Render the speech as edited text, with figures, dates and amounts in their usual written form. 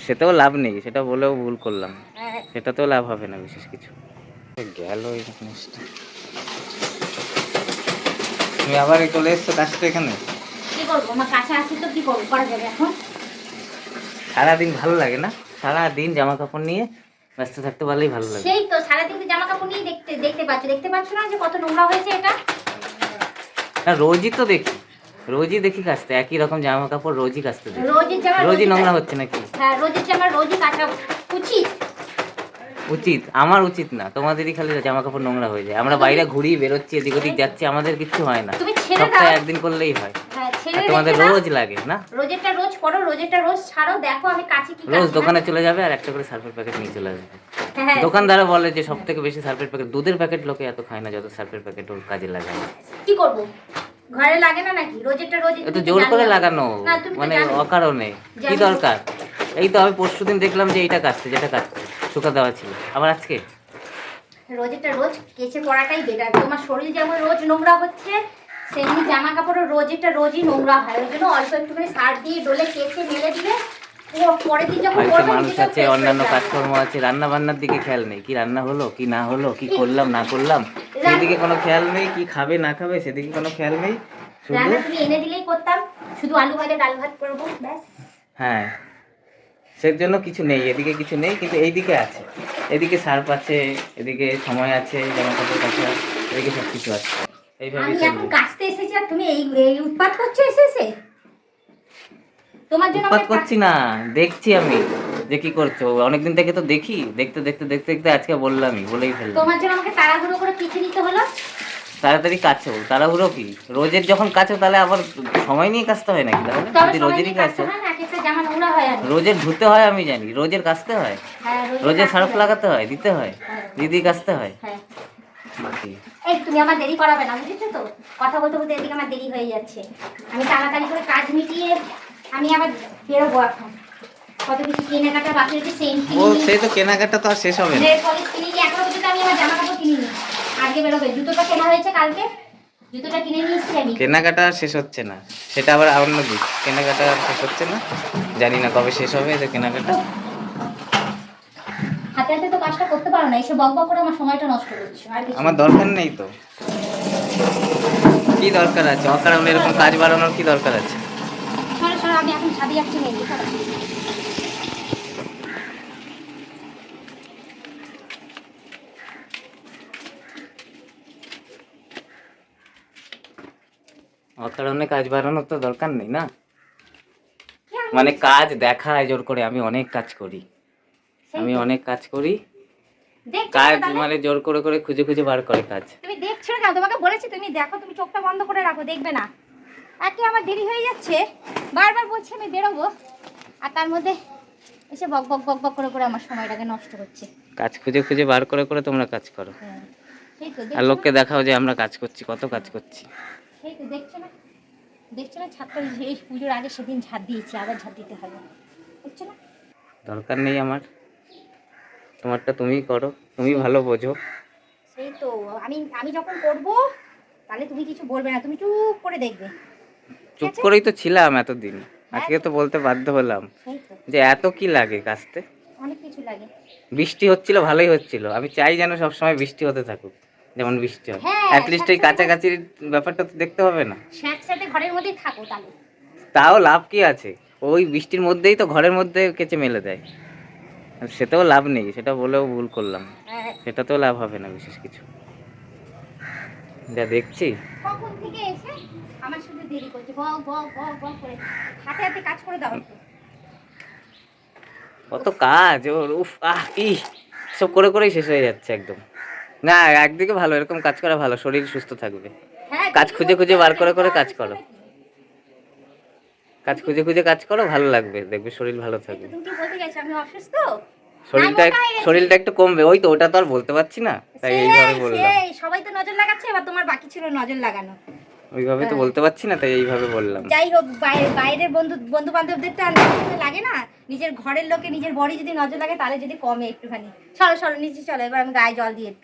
সেটাও লাভ নেই, সেটা বলেও ভুল করলাম। সেটাতেও লাভ হবে না বিশেষ কিছু। গেল এই জিনিসটা। তুমি আবার চলে এসছো কাজটা এখানে। কি করবো, আমার কাছে আসি তো কি করবো, করা যাবে এখন। সারাদিন ভালো লাগে না? সারাদিন জামা কাপড় নিয়ে ব্যস্ত থাকতে পারলেই ভালো লাগে। সেই তো সারাদিন জামা কাপড় নিয়ে দেখতে পাচ্ছ না যে কত নোংরা হয়েছে এটা? না রোজই তো দেখি, রোজই দেখি কাচতে, একই রকম জামা কাপড় রোজই কাচতে দেখি। রোজের জামা রোজই নোংরা হচ্ছে নাকি? হ্যাঁ, রোজের জামা রোজই কাচা উচিত। উচিত আমার উচিত না, তোমাদেরই খালি জামা কাপড় নোংরা হয়ে যায়। আমরা বাইরে ঘুরি, বেরোচ্ছি, এদিক ওদিক যাচ্ছি, আমাদের কিচ্ছু হয় না। তুমি ছেড়ে দাও, সপ্তাহে একদিন করলেই হয়। হ্যাঁ ছেড়ে আর তোমাদের রোজ লাগে না? রোজেরটা রোজ করো, রোজেরটা রোজ ছাড়ো, দেখো আমি কাছে কি রোজ দোকানে চলে যাবে আর একটা করে সার্ফের প্যাকেট নিয়ে চলে আসবে। দোকানদাররা বলে যে সব থেকে বেশি সার্ফের প্যাকেট, দুধের প্যাকেট লোকে এত খায় না যত সার্ফের প্যাকেট ওর কাজে লাগায়। কি করব, ঘরে লাগে না নাকি? রোজেরটা রোজ একটু জোর করে লাগানো, মানে অকারণে কি দরকার? এই তো আমি পরশুদিন দেখলাম যে এইটা কাচছে, যেটা কাচছে শুকা দেওয়া ছিল, আবার আজকে রোজেরটা রোজ কেচে পড়াটাই বেটার। তোমার শরীর যেমন রোজ নোংরা হচ্ছে, সেমনি জামা কাপড়ও রোজেরটা রোজই নোংরা হয়। ওই জন্য অল্প একটুখানি সার দিয়ে ডলে কেচে মেলে দিলে পরের দিন যখন বাড়িতে মানুষ আছে, অন্যান্য কাজকর্ম আছে, রান্না বান্নার দিকে খেয়াল নেই, কি রান্না হলো কি না হলো, কি করলাম না করলাম সেদিকে কোনো খেয়াল নেই, কি খাবে না খাবে সেদিকে কোনো খেয়াল নেই। রান্না তুমি এনে দিলেই করতাম, শুধু আলু ভাজা ডাল ভাত করবো ব্যাস। হ্যাঁ, সের জন্য কিছু নেই, এদিকে কিছু নেই, কিন্তু এইদিকে আছে, এদিকে সার্ফ আছে, এদিকে সময় আছে, জামা কাপড় কাচা, এদিকে সব কিছু আছে। আমি এখন কাচতে এসেছি আর তুমি এই উৎপাত করছো এসে। তোমার জন্য উৎপাত করছি না, দেখছি আমি যে কি করছো, অনেকদিন থেকে তো দেখি, দেখতে দেখতে দেখতে দেখতে আজকে বললামই, বলেই ফেললাম। তোমার জন্য আমাকে তাড়াহুড়ো করে কিছু নিতে হলো। তাড়াতাড়ি কাচো, তাড়াহুড়ো কি? রোজের যখন কাচো তাহলে আবার সময় নিয়ে কাচতে হয় নাকি? তাহলে যদি রোজেরই কাচো, রোজের ধুতে হয় আমি জানি, রোজের কাচতে হয়, রোজের সার্ফ লাগাতে হয়, দিতে হয়, দিদি কাচতে হয়। এই তুমি আমার দেরি করাবে না, বুঝেছো তো? কথা বলতে বলতে এদিকে আমার দেরি হয়ে যাচ্ছে। আমি তাড়াতাড়ি করে কাজ মিটিয়ে আমি আবার বেরোবো এখন। কত কিছু কেনাকাটা বাকি আছে, সেম ও সেই তো কেনাকাটা তো আর শেষ হবে না। এখনো পর্যন্ত আমি আমার জামা কাপড় কিনিনি, আজকে বেরোবে। জুতোটা কেনা হয়েছে কালকে, জুতোটা কিনে নিয়ে এসেছি আমি। কেনাকাটা শেষ হচ্ছে না, সেটা আবার অন্য দিক। কেনাকাটা শেষ হচ্ছে না, জানি না কবে শেষ হবে এটা কেনাকাটা। হাতে হাতে তো কাজটা করতে পারো না, এসে বক বক করে আমার সময়টা নষ্ট করছো। আমার দরকার নেই তো, কি দরকার আছে অকারণে এরকম কাজ বাড়ানোর? কি দরকার আছে? সরো সরো, আমি এখন ছাদে যাচ্ছি মেয়ে। অকারণে কাজ বাড়ানোর তো দরকার নেই না, মানে কাজ দেখায় জোর করে। আমি অনেক কাজ করি, আমি অনেক কাজ করি, কাজ মানে জোর করে করে খুঁজে খুঁজে বার করে কাজ। তুমি দেখছো না, তোমাকে বলেছি তুমি দেখো, তুমি চোখটা বন্ধ করে রাখো, দেখবে না। একে আমার দেরি হয়ে যাচ্ছে, বারবার বলছি আমি বেরোবো, আর তার মধ্যে এসে বক বক বক বক করে করে আমার সময়টাকে নষ্ট করছে। কাজ খুঁজে খুঁজে বার করে করে তোমরা কাজ করো, আর লোককে দেখাও যে আমরা কাজ করছি, কত কাজ করছি। সেই তো দেখছো না, দেখছো না, ছাদটা এই পুজোর আগে সেদিন ঝাড় দিয়েছি, আবার ঝাড় দিতে হবে, বুঝছো না? দরকার নেই আমার, তোমারটা তুমিই করো, তুমি ভালো বোঝো। সেই তো আমি আমি যখন করবো তাহলে তুমি কিছু বলবে না, তুমি চুপ করে দেখবে। চুপ করেই তো ছিলাম এতদিন, আজকে তো বলতে বাধ্য হলাম যে এত কি লাগে কাচতে। অনেক কিছু লাগে। বৃষ্টি হচ্ছিল, ভালোই হচ্ছিল, আমি চাই যেন সবসময় বৃষ্টি হতে থাকুক, যেমন বৃষ্টি হয়। অ্যাটলিস্ট এই কাছাকাছির ব্যাপারটা তো দেখতে হবে না? স্যাঁতস্যাঁতে ঘরের মধ্যেই থাকো তাহলে। তাও লাভ কি আছে? ওই বৃষ্টির মধ্যেই তো ঘরের মধ্যে কেচে মেলে দেয়, সেটাও লাভ নেই, সেটা বলেও ভুল করলাম। সেটাতেও লাভ হবে না বিশেষ কিছু, যা দেখছি। কখন থেকে এসে আমার সাথে দেরি করছে, বক বক বক বক করে। হাতে হাতে কাজ করে দাও। কত কাজ ওর, উফ আহ কি সব করে করেই শেষ হয়ে যাচ্ছে একদম। না একদিকে ভালো, এরকম কাজ করা ভালো, শরীর সুস্থ থাকবে। কাজ খুঁজে খুঁজে বার করে করে কাজ করো, কাজ খুঁজে খুঁজে কাজ করো, ভালো লাগবে, দেখবে শরীর ভালো থাকবে। তুমি কি বলতে চাইছো আমি অসুস্থ? শরীরটা একটু কমবে, ওই তো ওটা তো আর বলতে পারছি না, তাই এইভাবে বললাম। সবাই তো নজর লাগাচ্ছে, এবার তোমার বাকি ছিল নজর লাগানো। ওইভাবে তো বলতে পারছি না, তাই এইভাবে বললাম। যাই হোক, বাইরের বন্ধু বান্ধবদের তো আর লাগে না, নিজের ঘরের লোকে নিজের বড়ি যদি নজর লাগে তাহলে যদি কমে একটুখানি। চলো চলো নিচে চলো, এবার আমি গায়ে জল দিয়ে একটু